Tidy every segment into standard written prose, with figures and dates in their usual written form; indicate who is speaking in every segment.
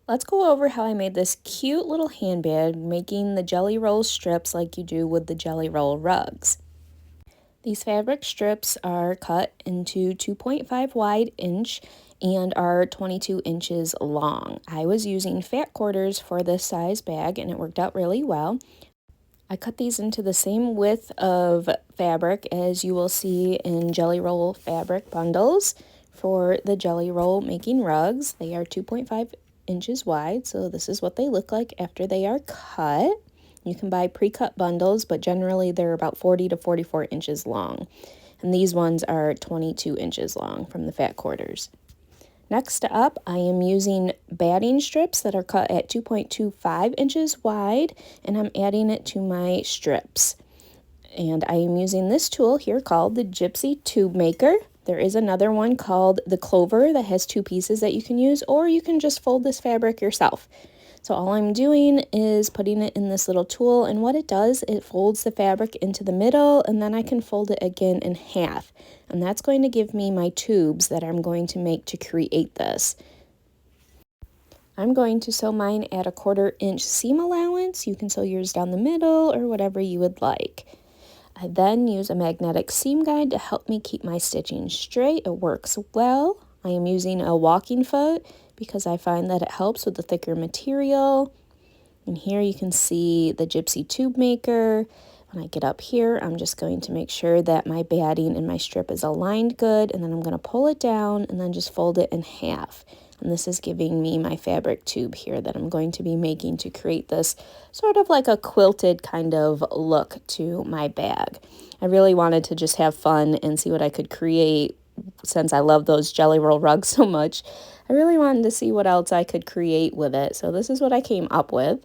Speaker 1: Let's go over how I made this cute little handbag, making the jelly roll strips like you do with the jelly roll rugs. These fabric strips are cut into 2.5 wide inch and are 22 inches long. I was using Fat Quarters for this size bag and it worked out really well. I cut these into the same width of fabric as you will see in jelly roll fabric bundles for the jelly roll making rugs. They are 2.5 inches wide, so this is what they look like after they are cut. You can buy pre-cut bundles, but generally they're about 40 to 44 inches long. And these ones are 22 inches long from the Fat Quarters. Next up, I am using batting strips that are cut at 2.25 inches wide, and I'm adding it to my strips. And I am using this tool here called the Gypsy Tube Maker. There is another one called the Clover that has two pieces that you can use, or you can just fold this fabric yourself. So all I'm doing is putting it in this little tool, and what it does, it folds the fabric into the middle, and then I can fold it again in half. And that's going to give me my tubes that I'm going to make to create this. I'm going to sew mine at a 1/4 inch seam allowance. You can sew yours down the middle or whatever you would like. I then use a magnetic seam guide to help me keep my stitching straight. It works well. I am using a walking foot because I find that it helps with the thicker material. And here you can see the Gypsy Tube Maker. When I get up here, I'm just going to make sure that my batting and my strip is aligned good, and then I'm going to pull it down and then just fold it in half. And this is giving me my fabric tube here that I'm going to be making to create this sort of like a quilted kind of look to my bag. I really wanted to just have fun and see what I could create since I love those jelly roll rugs so much. I really wanted to see what else I could create with it. So this is what I came up with.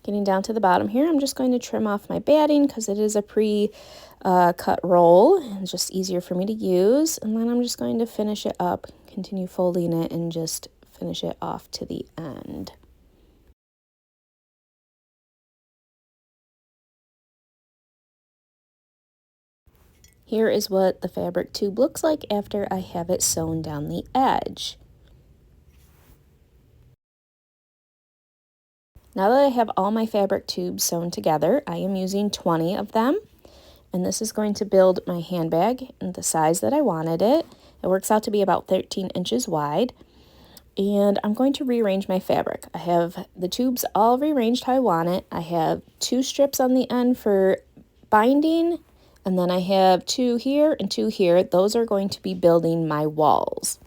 Speaker 1: Getting down to the bottom here, I'm just going to trim off my batting because it is a pre-cut roll and it's just easier for me to use. And then I'm just going to finish it up, continue folding it, and just finish it off to the end. Here is what the fabric tube looks like after I have it sewn down the edge. Now that I have all my fabric tubes sewn together, I am using 20 of them. And this is going to build my handbag in the size that I wanted it. It works out to be about 13 inches wide. And I'm going to rearrange my fabric. I have the tubes all rearranged how I want it. I have 2 strips on the end for binding, and then I have 2 here and 2 here. Those are going to be building my walls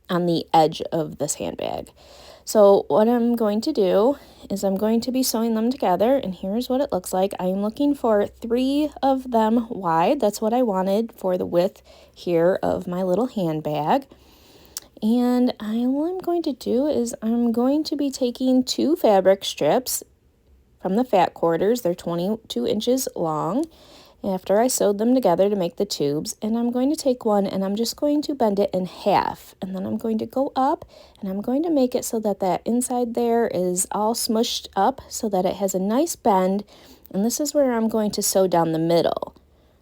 Speaker 1: on the edge of this handbag. So what I'm going to do is I'm going to be sewing them together, and here's what it looks like. I'm looking for 3 of them wide. That's what I wanted for the width here of my little handbag. And all I'm going to do is I'm going to be taking 2 fabric strips from the Fat Quarters. They're 22 inches long after I sewed them together to make the tubes, and I'm going to take one and I'm just going to bend it in half, and then I'm going to go up and I'm going to make it so that that inside there is all smushed up so that it has a nice bend, and this is where I'm going to sew down the middle.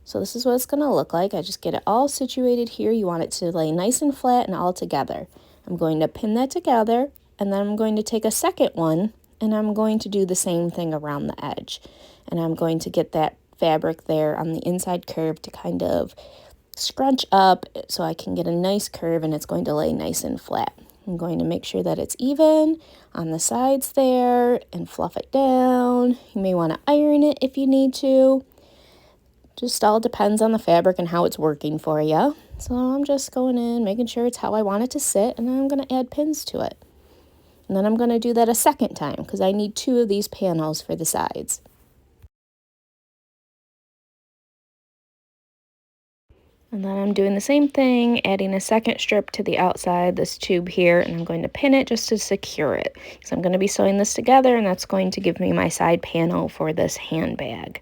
Speaker 1: So this is what it's going to look like. I just get it all situated here. You want it to lay nice and flat and all together. I'm going to pin that together, and then I'm going to take a second one and I'm going to do the same thing around the edge, and I'm going to get that fabric there on the inside curve to kind of scrunch up so I can get a nice curve, and it's going to lay nice and flat. I'm going to make sure that it's even on the sides there and fluff it down. You may want to iron it if you need to. Just all depends on the fabric and how it's working for you. So I'm just going in, making sure it's how I want it to sit, and then I'm going to add pins to it. And then I'm going to do that a second time because I need 2 of these panels for the sides. And then I'm doing the same thing, adding a second strip to the outside, this tube here, and I'm going to pin it just to secure it. So I'm going to be sewing this together, and that's going to give me my side panel for this handbag.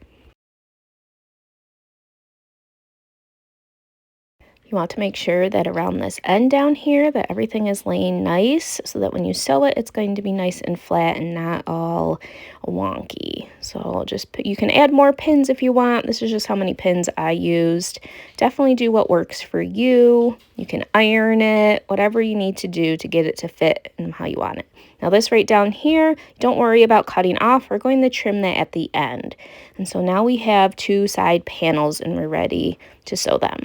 Speaker 1: You want to make sure that around this end down here that everything is laying nice so that when you sew it, it's going to be nice and flat and not all wonky. So just put, you can add more pins if you want. This is just how many pins I used. Definitely do what works for you. You can iron it, whatever you need to do to get it to fit and how you want it. Now this right down here, don't worry about cutting off. We're going to trim that at the end. And so now we have 2 side panels and we're ready to sew them.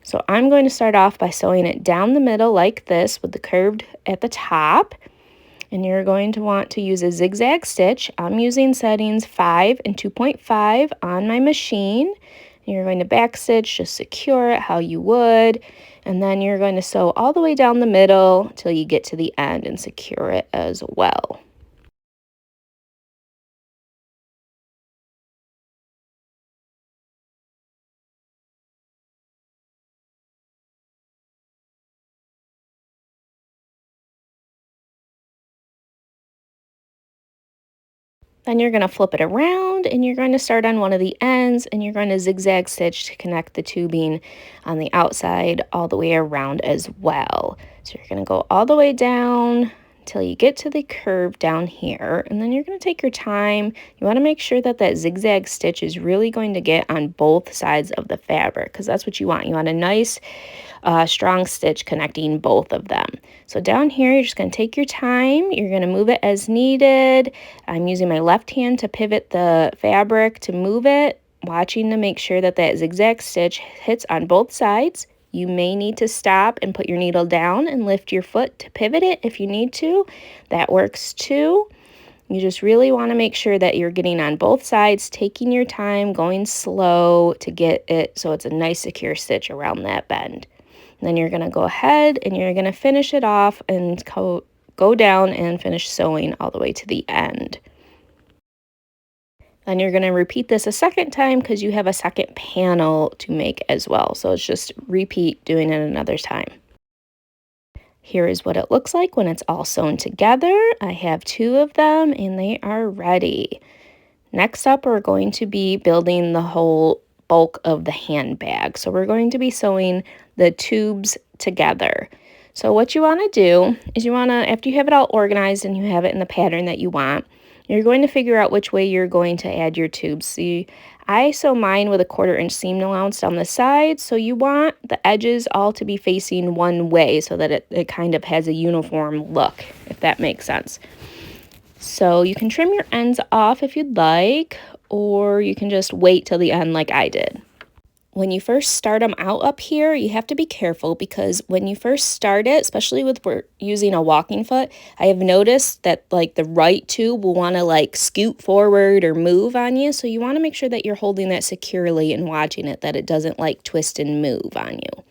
Speaker 1: So I'm going to start off by sewing it down the middle like this with the curved at the top. And you're going to want to use a zigzag stitch. I'm using settings 5 and 2.5 on my machine. And you're going to back stitch, just secure it how you would. And then you're going to sew all the way down the middle till you get to the end and secure it as well. Then you're going to flip it around and you're going to start on one of the ends and you're going to zigzag stitch to connect the tubing on the outside all the way around as well. So you're going to go all the way down until you get to the curve down here, and then you're going to take your time. You want to make sure that that zigzag stitch is really going to get on both sides of the fabric because that's what you want. You want a nice strong stitch connecting both of them. So down here, you're just going to take your time. You're going to move it as needed. I'm using my left hand to pivot the fabric to move it, watching to make sure that that zigzag stitch hits on both sides. You may need to stop and put your needle down and lift your foot to pivot it if you need to. That works too. You just really want to make sure that you're getting on both sides, taking your time, going slow to get it so it's a nice secure stitch around that bend. And then you're going to go ahead and you're going to finish it off and go down and finish sewing all the way to the end. Then you're going to repeat this a second time because you have a second panel to make as well. So it's just repeat doing it another time. Here is what it looks like when it's all sewn together. I have 2 of them and they are ready. Next up, we're going to be building the whole bulk of the handbag. So we're going to be sewing the tubes together. So what you want to do is you want to, after you have it all organized and you have it in the pattern that you want, you're going to figure out which way you're going to add your tubes. See, I sew mine with a 1/4 inch seam allowance down the side, so you want the edges all to be facing one way so that it kind of has a uniform look, if that makes sense. So you can trim your ends off if you'd like, or you can just wait till the end like I did. When you first start them out up here, you have to be careful because when you first start it, especially with we're using a walking foot, I have noticed that like the right tube will want to like scoot forward or move on you. So you want to make sure that you're holding that securely and watching it, that it doesn't like twist and move on you.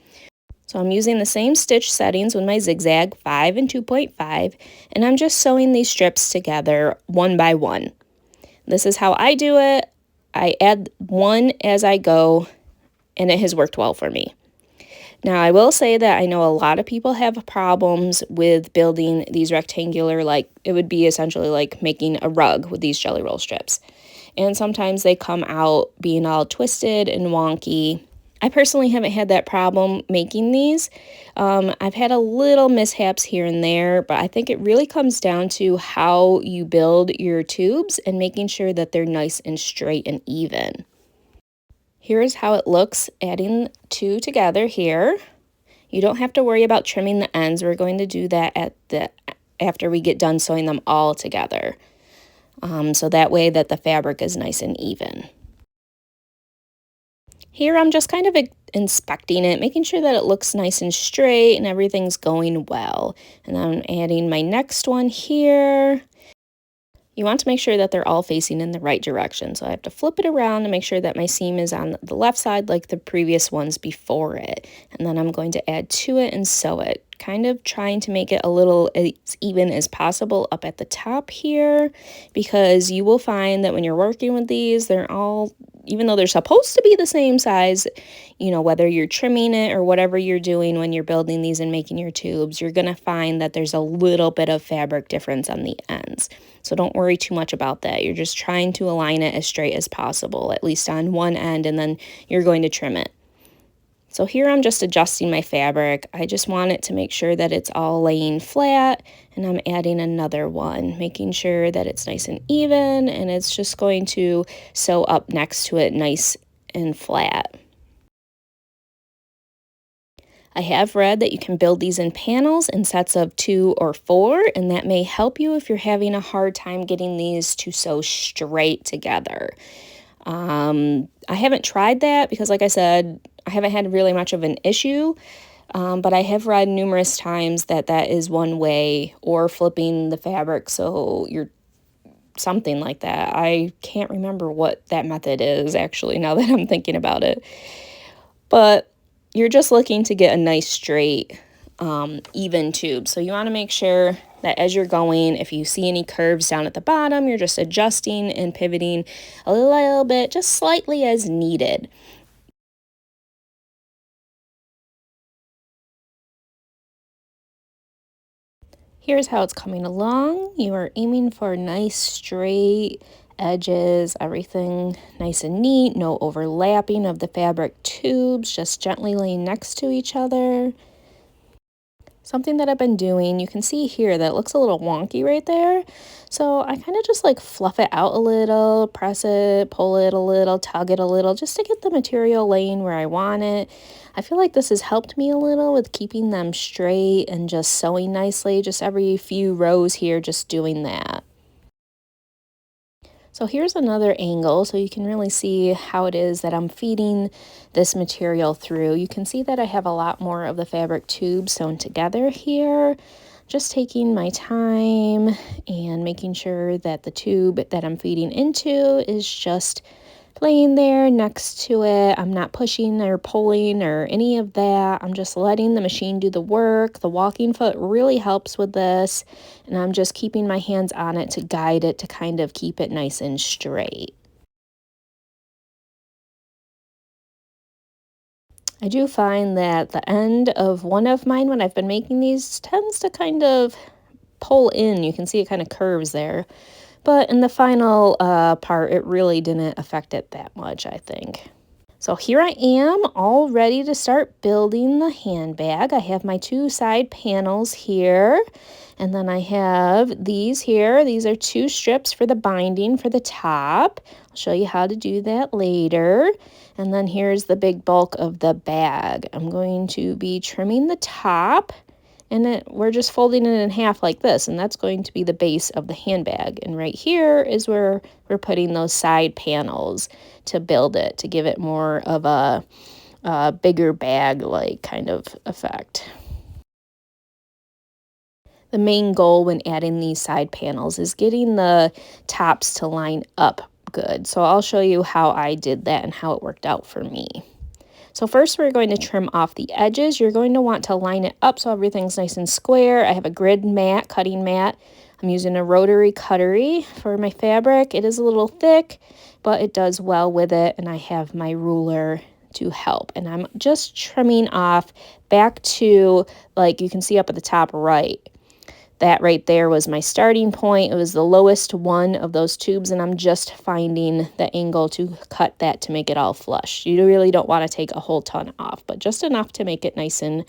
Speaker 1: So I'm using the same stitch settings with my zigzag 5 and 2.5, and I'm just sewing these strips together one by one. This is how I do it. I add one as I go, and it has worked well for me. Now, I will say that I know a lot of people have problems with building these rectangular, like it would be essentially like making a rug with these jelly roll strips. And sometimes they come out being all twisted and wonky. I personally haven't had that problem making these. I've had a little mishaps here and there, but I think it really comes down to how you build your tubes and making sure that they're nice and straight and even. Here is how it looks adding 2 together here. You don't have to worry about trimming the ends. We're going to do that after we get done sewing them all together. So that way that the fabric is nice and even. Here I'm just kind of inspecting it, making sure that it looks nice and straight and everything's going well. And I'm adding my next one here. You want to make sure that they're all facing in the right direction. So I have to flip it around to make sure that my seam is on the left side like the previous ones before it. And then I'm going to add to it and sew it, kind of trying to make it a little as even as possible up at the top here, because you will find that when you're working with these, they're all, even though they're supposed to be the same size, you know, whether you're trimming it or whatever you're doing when you're building these and making your tubes, you're going to find that there's a little bit of fabric difference on the ends. So don't worry too much about that. You're just trying to align it as straight as possible, at least on one end, and then you're going to trim it. So here I'm just adjusting my fabric. I just want it to make sure that it's all laying flat, and I'm adding another one, making sure that it's nice and even, and it's just going to sew up next to it nice and flat. I have read that you can build these in panels in sets of 2 or 4, and that may help you if you're having a hard time getting these to sew straight together. I haven't tried that because, like I said, I haven't had really much of an issue, but I have read numerous times that that is one way, or flipping the fabric so you're something like that. I can't remember what that method is actually now that I'm thinking about it. But you're just looking to get a nice straight, even tube. So you want to make sure that as you're going, if you see any curves down at the bottom, you're just adjusting and pivoting a little bit, just slightly as needed. Here's how it's coming along. You are aiming for nice straight edges, everything nice and neat, no overlapping of the fabric tubes, just gently laying next to each other. Something that I've been doing, you can see here that it looks a little wonky right there. So I kind of just like fluff it out a little, press it, pull it a little, tug it a little, just to get the material laying where I want it. I feel like this has helped me a little with keeping them straight and just sewing nicely, just every few rows here, just doing that. So here's another angle so you can really see how it is that I'm feeding this material through. You can see that I have a lot more of the fabric tube sewn together here. Just taking my time and making sure that the tube that I'm feeding into is just laying there next to it. I'm not pushing or pulling or any of that. I'm just letting the machine do the work. The walking foot really helps with this, and I'm just keeping my hands on it to guide it to kind of keep it nice and straight. I do find that the end of one of mine when I've been making these tends to kind of pull in. You can see it kind of curves there. But in the final part, it really didn't affect it that much, I think. So here I am, all ready to start building the handbag. I have my 2 side panels here, and then I have these here. These are 2 strips for the binding for the top. I'll show you how to do that later. And then here's the big bulk of the bag. I'm going to be trimming the top, and we're just folding it in half like this, and that's going to be the base of the handbag. And right here is where we're putting those side panels to build it, to give it more of a bigger bag-like kind of effect. The main goal when adding these side panels is getting the tops to line up good. So I'll show you how I did that and how it worked out for me. So first we're going to trim off the edges. You're going to want to line it up so everything's nice and square. I have a grid mat, cutting mat. I'm using a rotary cuttery for my fabric. It is a little thick, but it does well with it, and I have my ruler to help. And I'm just trimming off back to, like you can see up at the top right. That right there was my starting point. It was the lowest one of those tubes, and I'm just finding the angle to cut that to make it all flush. You really don't want to take a whole ton off, but just enough to make it nice and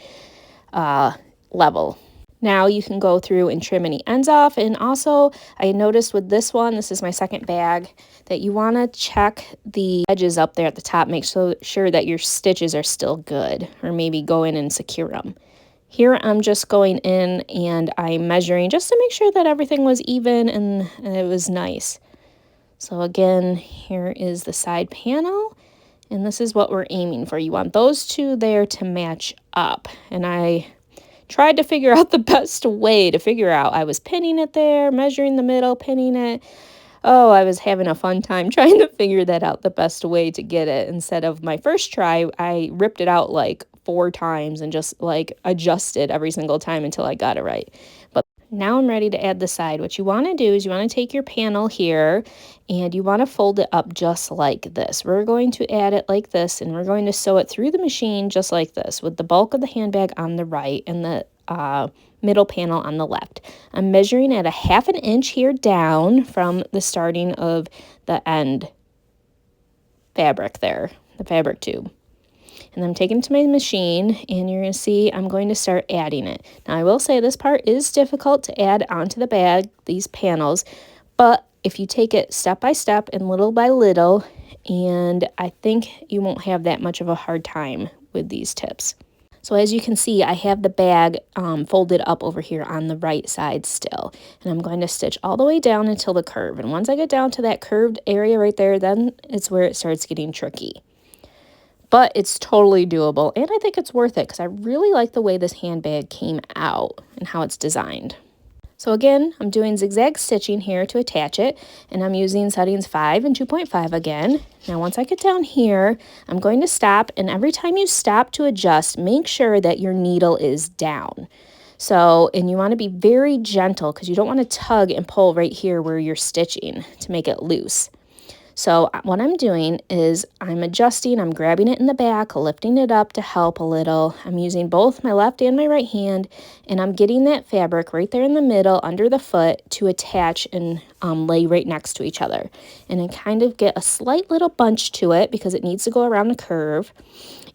Speaker 1: level. Now you can go through and trim any ends off. And also, I noticed with this one, this is my second bag, that you want to check the edges up there at the top. Make sure that your stitches are still good, or maybe go in and secure them. Here I'm just going in and I'm measuring just to make sure that everything was even and it was nice. So again, here is the side panel, and this is what we're aiming for. You want those two there to match up. And I tried to figure out the best way to figure out. I was pinning it there, measuring the middle, pinning it. Oh, I was having a fun time trying to figure that out, the best way to get it. Instead of my first try, I ripped it out like 4 times and just like adjusted every single time until I got it right. But now I'm ready to add the side. What you want to do is you want to take your panel here and you want to fold it up just like this. We're going to add it like this, and we're going to sew it through the machine just like this, with the bulk of the handbag on the right and the middle panel on the left. I'm measuring at a 1/2 inch here down from the starting of the end fabric there, the fabric tube. And I'm taking it to my machine, and you're going to see I'm going to start adding it. Now, I will say this part is difficult to add onto the bag, these panels, but if you take it step by step and little by little, and I think you won't have that much of a hard time with these tips. So as you can see, I have the bag folded up over here on the right side still. And I'm going to stitch all the way down until the curve. And once I get down to that curved area right there, then it's where it starts getting tricky. But it's totally doable, and I think it's worth it because I really like the way this handbag came out and how it's designed. So again, I'm doing zigzag stitching here to attach it, and I'm using settings 5 and 2.5 again. Now once I get down here, I'm going to stop, and every time you stop to adjust, make sure that your needle is down. So, and you want to be very gentle because you don't want to tug and pull right here where you're stitching to make it loose. So what I'm doing is I'm adjusting, I'm grabbing it in the back, lifting it up to help a little. I'm using both my left and my right hand, and I'm getting that fabric right there in the middle under the foot to attach and lay right next to each other. And then kind of get a slight little bunch to it because it needs to go around the curve.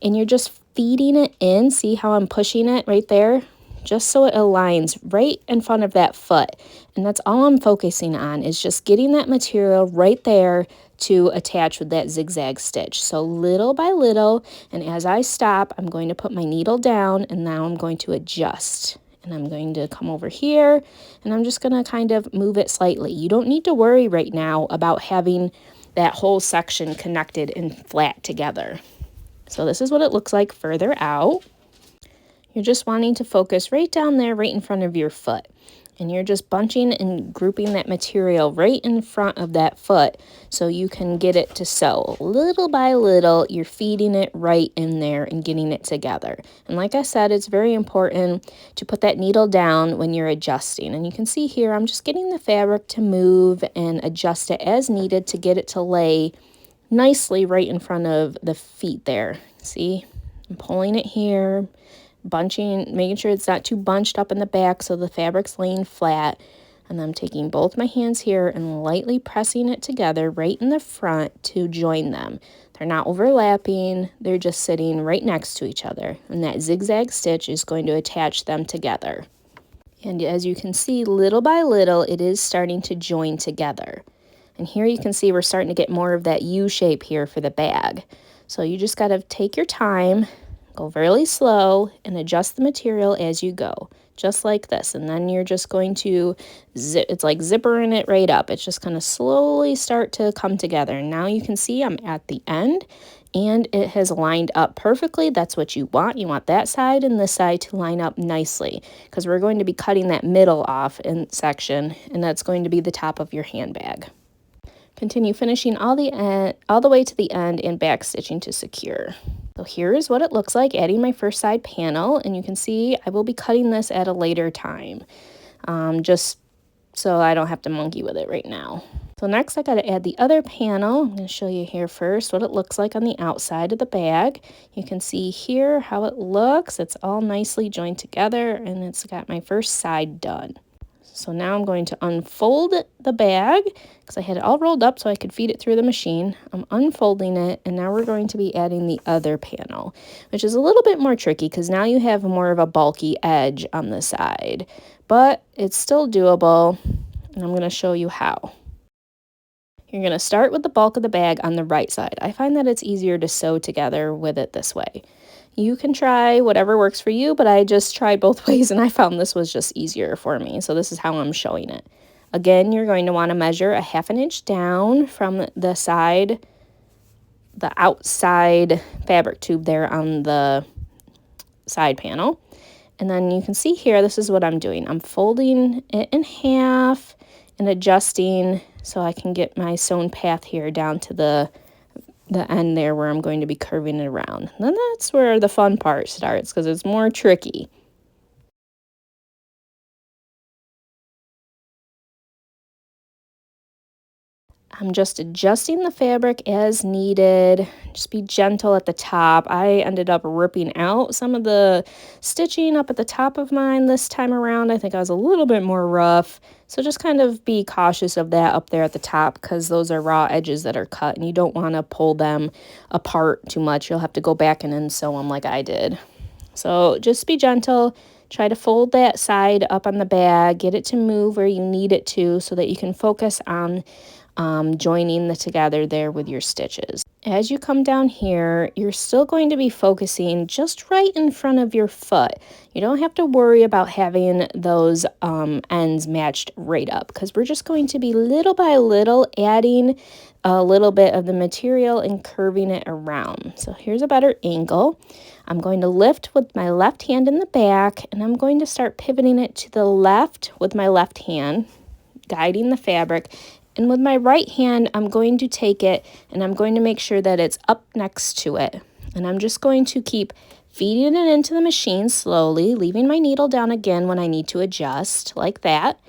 Speaker 1: And you're just feeding it in. See how I'm pushing it right there? Just so it aligns right in front of that foot. And that's all I'm focusing on, is just getting that material right there to attach with that zigzag stitch. So little by little, and as I stop, I'm going to put my needle down, and now I'm going to adjust. And I'm going to come over here, and I'm just going to kind of move it slightly. You don't need to worry right now about having that whole section connected and flat together. So this is what it looks like further out. You're just wanting to focus right down there, right in front of your foot. And you're just bunching and grouping that material right in front of that foot so you can get it to sew. Little by little, you're feeding it right in there and getting it together. And like I said, it's very important to put that needle down when you're adjusting. And you can see here, I'm just getting the fabric to move and adjust it as needed to get it to lay nicely right in front of the feet there. See, I'm pulling it here, bunching, making sure it's not too bunched up in the back so the fabric's laying flat. And I'm taking both my hands here and lightly pressing it together right in the front to join them. They're not overlapping, they're just sitting right next to each other. And that zigzag stitch is going to attach them together. And as you can see, little by little, it is starting to join together. And here you can see we're starting to get more of that U shape here for the bag. So you just got to take your time, go really slow, and adjust the material as you go, just like this. And then you're just going to zip, it's like zippering it right up. It's just going to slowly start to come together. And now you can see I'm at the end, and it has lined up perfectly. That's what you want. You want that side and this side to line up nicely, because we're going to be cutting that middle off in section, and that's going to be the top of your handbag. Continue finishing all the way to the end and back stitching to secure. So here's what it looks like adding my first side panel, and you can see I will be cutting this at a later time, just so I don't have to monkey with it right now. So next I got to add the other panel. I'm going to show you here first what it looks like on the outside of the bag. You can see here how it looks. It's all nicely joined together, and it's got my first side done. So now I'm going to unfold the bag because I had it all rolled up so I could feed it through the machine. I'm unfolding it, and now we're going to be adding the other panel, which is a little bit more tricky because now you have more of a bulky edge on the side, but it's still doable, and I'm going to show you how. You're going to start with the bulk of the bag on the right side. I find that it's easier to sew together with it this way. You can try whatever works for you, but I just tried both ways and I found this was just easier for me. So this is how I'm showing it. Again, you're going to want to measure a 1/2 inch down from the side, the outside fabric tube there on the side panel. And then you can see here, this is what I'm doing. I'm folding it in half and adjusting so I can get my sewn path here down to the end there where I'm going to be curving it around. And then that's where the fun part starts because it's more tricky. I'm just adjusting the fabric as needed. Just be gentle at the top. I ended up ripping out some of the stitching up at the top of mine this time around. I think I was a little bit more rough. So just kind of be cautious of that up there at the top because those are raw edges that are cut and you don't want to pull them apart too much. You'll have to go back and sew them like I did. So just be gentle. Try to fold that side up on the bag. Get it to move where you need it to so that you can focus on joining the together there with your stitches. As you come down here, you're still going to be focusing just right in front of your foot. You don't have to worry about having those ends matched right up because we're just going to be little by little adding a little bit of the material and curving it around. So here's a better angle. I'm going to lift with my left hand in the back and I'm going to start pivoting it to the left with my left hand, guiding the fabric. And with my right hand, I'm going to take it and I'm going to make sure that it's up next to it. And I'm just going to keep feeding it into the machine slowly, leaving my needle down again when I need to adjust, like that.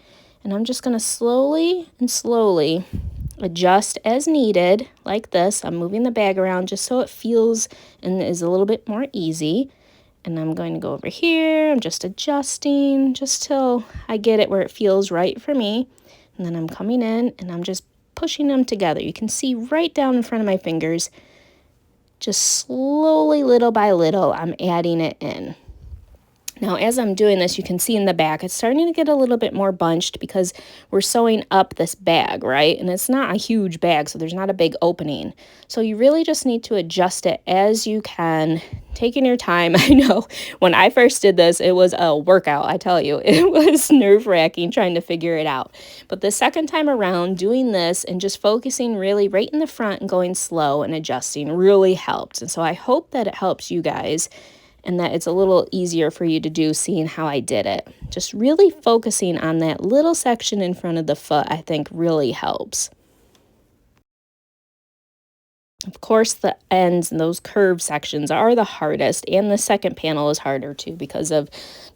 Speaker 1: And I'm just going to slowly and slowly adjust as needed, like this. I'm moving the bag around just so it feels and is a little bit more easy. And I'm going to go over here. I'm just adjusting just till I get it where it feels right for me. And then I'm coming in and I'm just pushing them together. You can see right down in front of my fingers, just slowly, little by little, I'm adding it in. Now, as I'm doing this, you can see in the back, it's starting to get a little bit more bunched because we're sewing up this bag, right? And it's not a huge bag, so there's not a big opening. So you really just need to adjust it as you can, taking your time. I know when I first did this, it was a workout, I tell you. It was nerve-wracking trying to figure it out. But the second time around, doing this and just focusing really right in the front and going slow and adjusting really helped. And so I hope that it helps you guys and that it's a little easier for you to do seeing how I did it. Just really focusing on that little section in front of the foot, I think really helps. Of course, the ends and those curved sections are the hardest, and the second panel is harder too because of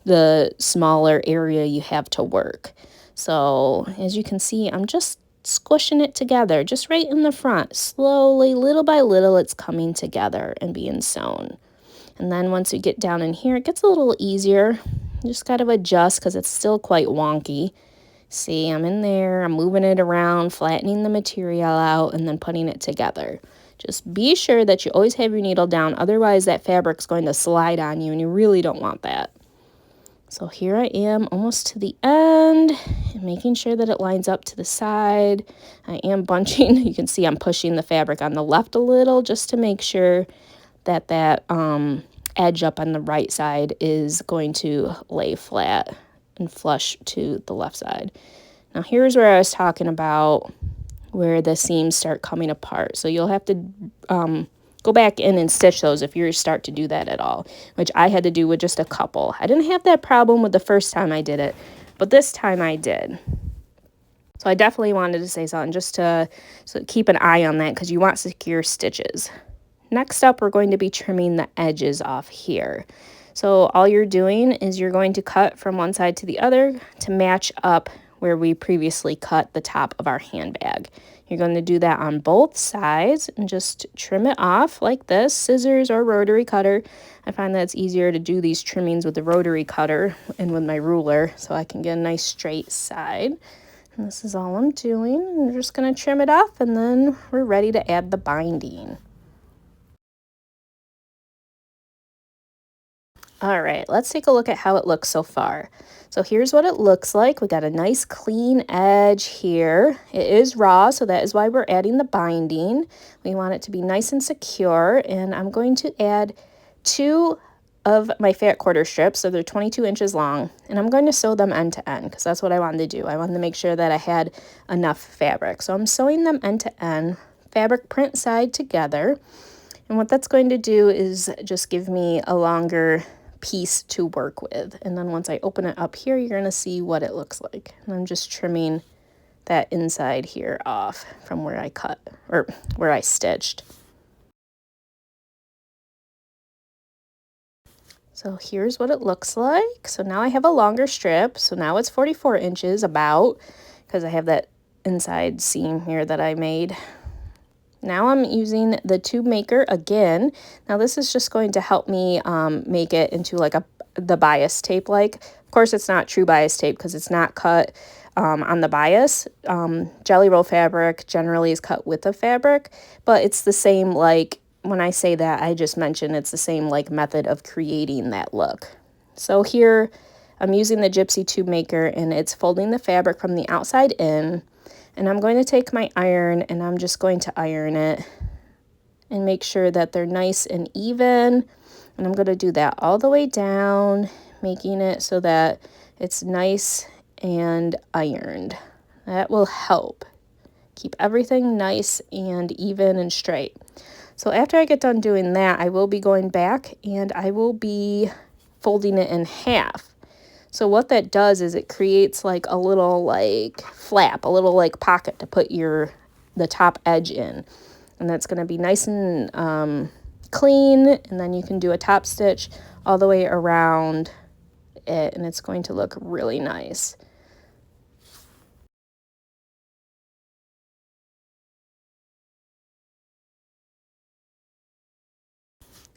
Speaker 1: the smaller area you have to work. So as you can see, I'm just squishing it together, just right in the front. Slowly, little by little, it's coming together and being sewn. And then once you get down in here, it gets a little easier. You just got to adjust because it's still quite wonky. See, I'm in there, I'm moving it around, flattening the material out, and then putting it together. Just be sure that you always have your needle down, otherwise that fabric's going to slide on you, and you really don't want that. So here I am almost to the end, making sure that it lines up to the side. I am bunching. You can see I'm pushing the fabric on the left a little just to make sure that edge up on the right side is going to lay flat and flush to the left side. Now here's where I was talking about where the seams start coming apart. So you'll have to go back in and stitch those if you start to do that at all, which I had to do with just a couple. I didn't have that problem with the first time I did it, but this time I did. So I definitely wanted to say something just to keep an eye on that because you want secure stitches. Next up, we're going to be trimming the edges off here. So all you're doing is you're going to cut from one side to the other to match up where we previously cut the top of our handbag. You're going to do that on both sides and just trim it off like this, scissors or rotary cutter. I find that it's easier to do these trimmings with the rotary cutter and with my ruler so I can get a nice straight side. And this is all I'm doing. I'm just going to trim it off and then we're ready to add the binding. All right, let's take a look at how it looks so far. So here's what it looks like. We got a nice clean edge here. It is raw, so that is why we're adding the binding. We want it to be nice and secure, and I'm going to add 2 of my fat quarter strips, so they're 22 inches long, and I'm going to sew them end to end because that's what I wanted to do. I wanted to make sure that I had enough fabric. So I'm sewing them end to end, fabric print side together, and what that's going to do is just give me a longer piece to work with. And then once I open it up here, you're going to see what it looks like. And I'm just trimming that inside here off from where I cut or where I stitched. So here's what it looks like. So now I have a longer strip. So now it's 44 inches about because I have that inside seam here that I made. Now I'm using the tube maker again. Now this is just going to help me make it into like the bias tape like. Of course it's not true bias tape because it's not cut on the bias. Jelly roll fabric generally is cut with the fabric, but it's the same, like when I say that, I just mentioned it's the same like method of creating that look. So here I'm using the Gypsy tube maker and it's folding the fabric from the outside in. And I'm going to take my iron and I'm just going to iron it and make sure that they're nice and even. And I'm going to do that all the way down, making it so that it's nice and ironed. That will help keep everything nice and even and straight. So after I get done doing that, I will be going back and I will be folding it in half. So what that does is it creates like a little like flap, a little like pocket to put the top edge in. And that's going to be nice and clean. And then you can do a top stitch all the way around it. And it's going to look really nice.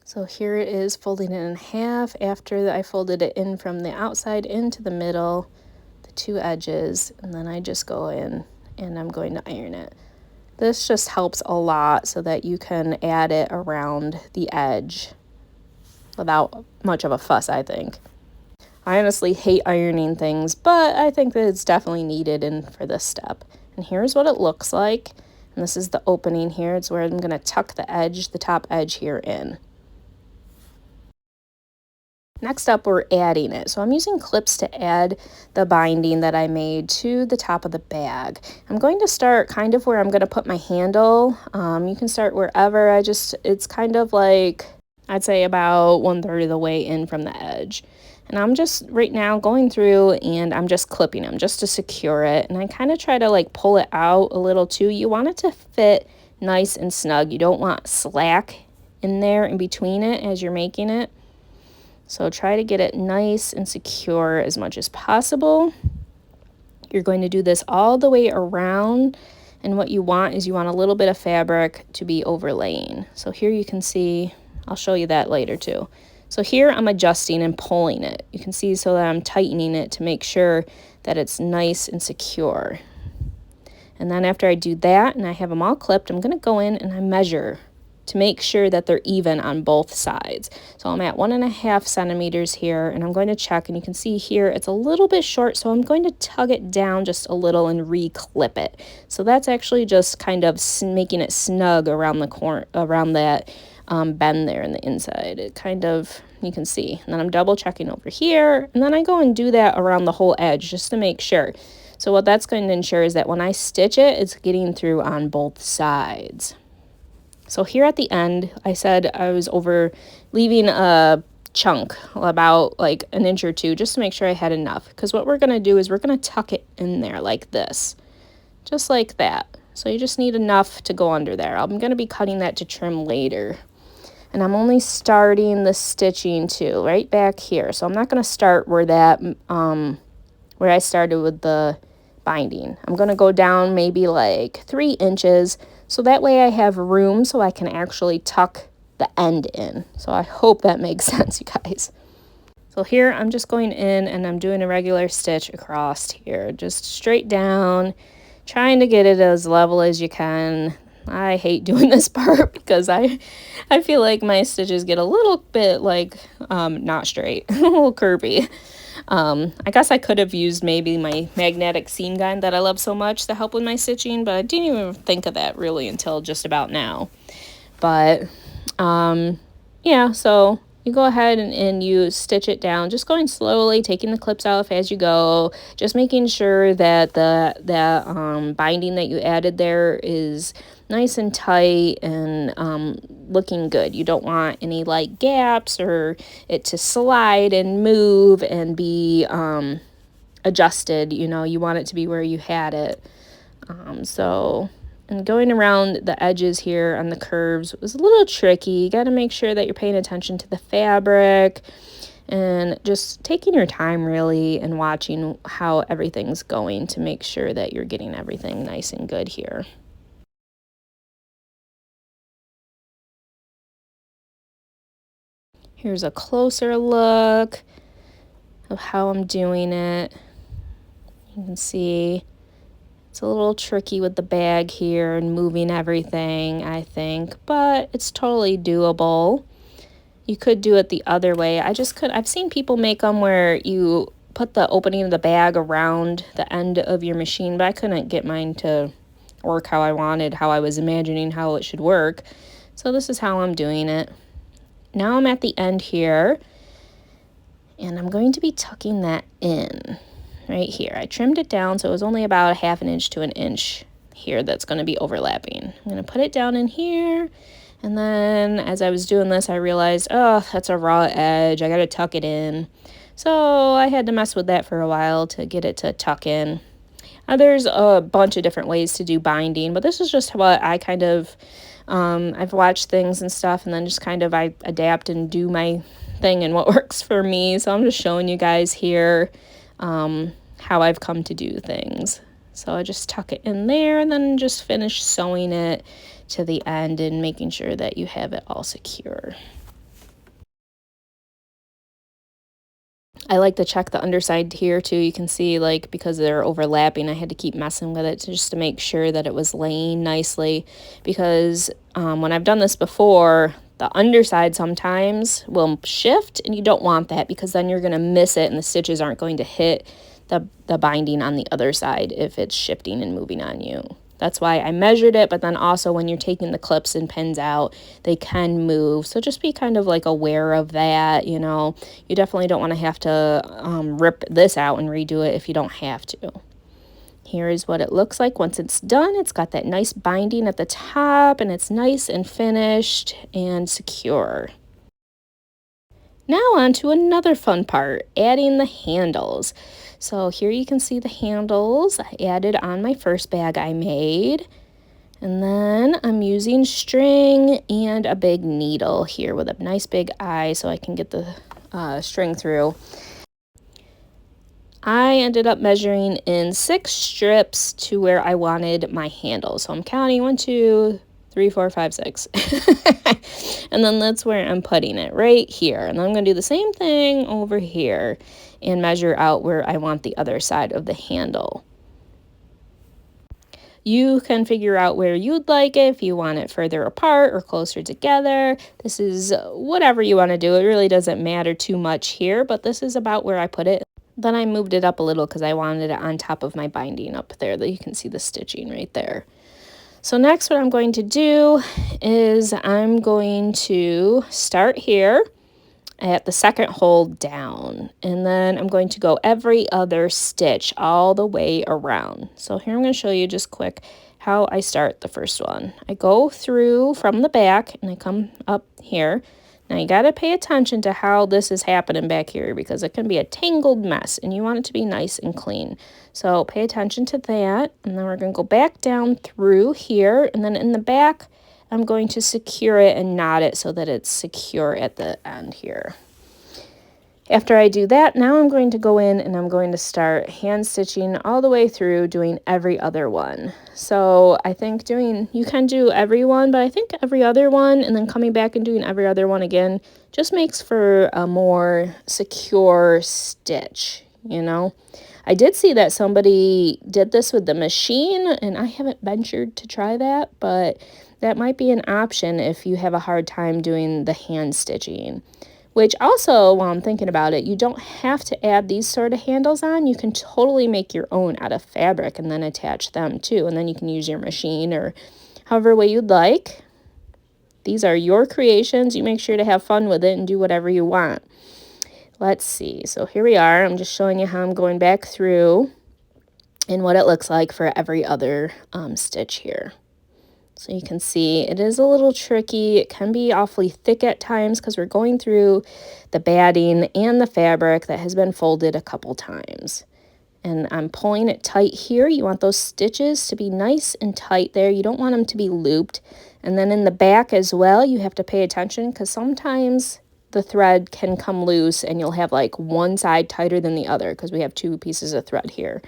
Speaker 1: So here it is folding it in half after I folded it in from the outside into the middle, the two edges, and then I just go in and I'm going to iron it. This just helps a lot so that you can add it around the edge without much of a fuss, I think. I honestly hate ironing things, but I think that it's definitely needed for this step. And here's what it looks like. And this is the opening here. It's where I'm going to tuck the edge, the top edge here in. Next up, we're adding it. So I'm using clips to add the binding that I made to the top of the bag. I'm going to start kind of where I'm going to put my handle. You can start wherever. It's kind of like, I'd say about 1/3 of the way in from the edge. And I'm just right now going through and I'm just clipping them just to secure it. And I kind of try to like pull it out a little too. You want it to fit nice and snug. You don't want slack in there in between it as you're making it. So try to get it nice and secure as much as possible. You're going to do this all the way around, and what you want is you want a little bit of fabric to be overlaying. So here you can see, I'll show you that later too. So here I'm adjusting and pulling it. You can see so that I'm tightening it to make sure that it's nice and secure. And then after I do that and I have them all clipped, I'm going to go in and I measure to make sure that they're even on both sides. So I'm at 1.5 centimeters here and I'm going to check, and you can see here it's a little bit short, so I'm going to tug it down just a little and re-clip it. So that's actually just kind of making it snug around the corner, around that bend there in the inside. It kind of, you can see. And then I'm double checking over here, and then I go and do that around the whole edge just to make sure. So what that's going to ensure is that when I stitch it, it's getting through on both sides. So here at the end, I said I was leaving a chunk about like 1 inch or 2 just to make sure I had enough. Because what we're going to do is we're going to tuck it in there like this, just like that. So you just need enough to go under there. I'm going to be cutting that to trim later. And I'm only starting the stitching too, right back here. So I'm not going to start where I started with the binding. I'm going to go down maybe like 3 inches. So that way I have room so I can actually tuck the end in. So I hope that makes sense, you guys. So here I'm just going in and I'm doing a regular stitch across here, just straight down, trying to get it as level as you can. I hate doing this part because I feel like my stitches get a little bit like not straight, a little curvy. I guess I could have used maybe my magnetic seam gun that I love so much to help with my stitching, but I didn't even think of that really until just about now. But yeah, so you go ahead and you stitch it down, just going slowly, taking the clips off as you go, just making sure that the binding that you added there is nice and tight and looking good. You don't want any like gaps or it to slide and move and be adjusted. You know, you want it to be where you had it. And going around the edges here on the curves was a little tricky. You got to make sure that you're paying attention to the fabric and just taking your time really and watching how everything's going to make sure that you're getting everything nice and good here. Here's a closer look of how I'm doing it. You can see it's a little tricky with the bag here and moving everything, I think, but it's totally doable. You could do it the other way. I've seen people make them where you put the opening of the bag around the end of your machine, but I couldn't get mine to work how I wanted, how I was imagining how it should work. So this is how I'm doing it. Now I'm at the end here, and I'm going to be tucking that in right here. I trimmed it down, so it was only about 1/2 inch to 1 inch here that's going to be overlapping. I'm going to put it down in here, and then as I was doing this, I realized, oh, that's a raw edge. I got to tuck it in. So I had to mess with that for a while to get it to tuck in. There's a bunch of different ways to do binding, but this is just what I kind of, I've watched things and stuff, and then just kind of I adapt and do my thing and what works for me. So I'm just showing you guys here how I've come to do things. So I just tuck it in there and then just finish sewing it to the end and making sure that you have it all secure. I like to check the underside here too. You can see, like, because they're overlapping, I had to keep messing with it just to make sure that it was laying nicely, because when I've done this before, the underside sometimes will shift, and you don't want that because then you're going to miss it and the stitches aren't going to hit the binding on the other side if it's shifting and moving on you. That's why I measured it, but then also when you're taking the clips and pins out, they can move. So just be kind of like aware of that, you know. You definitely don't want to have to rip this out and redo it if you don't have to. Here is what it looks like once it's done. It's got that nice binding at the top, and it's nice and finished and secure. Now on to another fun part, adding the handles. So here you can see the handles I added on my first bag I made. And then I'm using string and a big needle here with a nice big eye so I can get the string through. I ended up measuring in 6 strips to where I wanted my handle. So I'm counting 1, 2, 3, 4, 5, 6. And then that's where I'm putting it, right here. And then I'm going to do the same thing over here and measure out where I want the other side of the handle. You can figure out where you'd like it, if you want it further apart or closer together. This is whatever you want to do. It really doesn't matter too much here, but this is about where I put it. Then I moved it up a little because I wanted it on top of my binding up there, that you can see the stitching right there. So next what I'm going to do is I'm going to start here at the second hole down, and then I'm going to go every other stitch all the way around. So here I'm going to show you just quick how I start the first one. I go through from the back and I come up here. Now you got to pay attention to how this is happening back here because it can be a tangled mess and you want it to be nice and clean. So pay attention to that, and then we're going to go back down through here, and then in the back I'm going to secure it and knot it so that it's secure at the end here. After I do that, now I'm going to go in and I'm going to start hand stitching all the way through, doing every other one. So I think you can do every one, but I think every other one and then coming back and doing every other one again just makes for a more secure stitch, you know. I did see that somebody did this with the machine, and I haven't ventured to try that, but that might be an option if you have a hard time doing the hand stitching. Which also, while I'm thinking about it, you don't have to add these sort of handles on. You can totally make your own out of fabric and then attach them too. And then you can use your machine or however way you'd like. These are your creations. You make sure to have fun with it and do whatever you want. Let's see. So here we are. I'm just showing you how I'm going back through and what it looks like for every other stitch here. So you can see it is a little tricky. It can be awfully thick at times because we're going through the batting and the fabric that has been folded a couple times. And I'm pulling it tight here. You want those stitches to be nice and tight there. You don't want them to be looped. And then in the back as well, you have to pay attention because sometimes the thread can come loose and you'll have like one side tighter than the other because we have 2 pieces of thread here.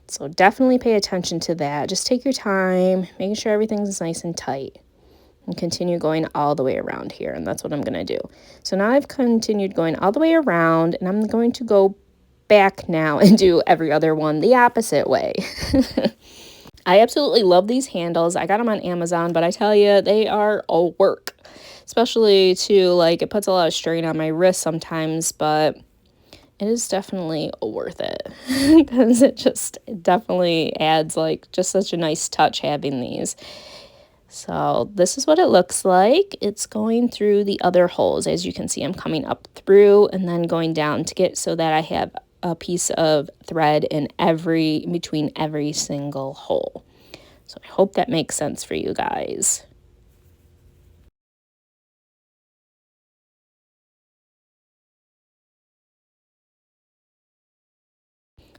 Speaker 1: So definitely pay attention to that. Just take your time, making sure everything's nice and tight. And continue going all the way around here, and that's what I'm going to do. So now I've continued going all the way around, and I'm going to go back now and do every other one the opposite way. I absolutely love these handles. I got them on Amazon, but I tell you, they are a work. Especially to, like, it puts a lot of strain on my wrist sometimes, but it is definitely worth it because it definitely adds, like, just such a nice touch having these. So this is what it looks like. It's going through the other holes. As you can see, I'm coming up through and then going down to get so that I have a piece of thread in between every single hole. So I hope that makes sense for you guys.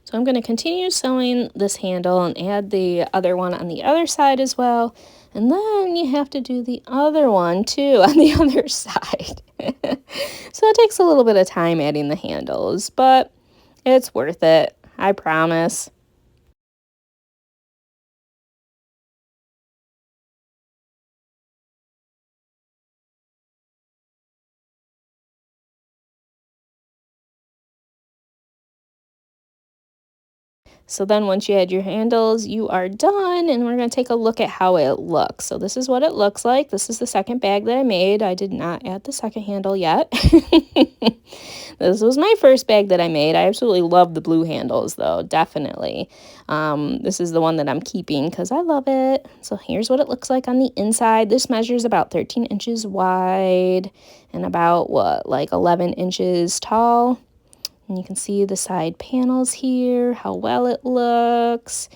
Speaker 1: So I'm going to continue sewing this handle and add the other one on the other side as well. And then you have to do the other one too on the other side. So it takes a little bit of time adding the handles, but it's worth it, I promise. So then once you add your handles, you are done, and we're going to take a look at how it looks. So this is what it looks like. This is the second bag that I made. I did not add the second handle yet. This was my first bag that I made. I absolutely love the blue handles, though, definitely. This is the one that I'm keeping because I love it. So here's what it looks like on the inside. This measures about 13 inches wide and about, like 11 inches tall. And you can see the side panels here, how well it looks.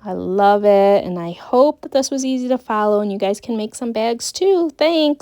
Speaker 1: I love it, and I hope that this was easy to follow and you guys can make some bags too. Thanks!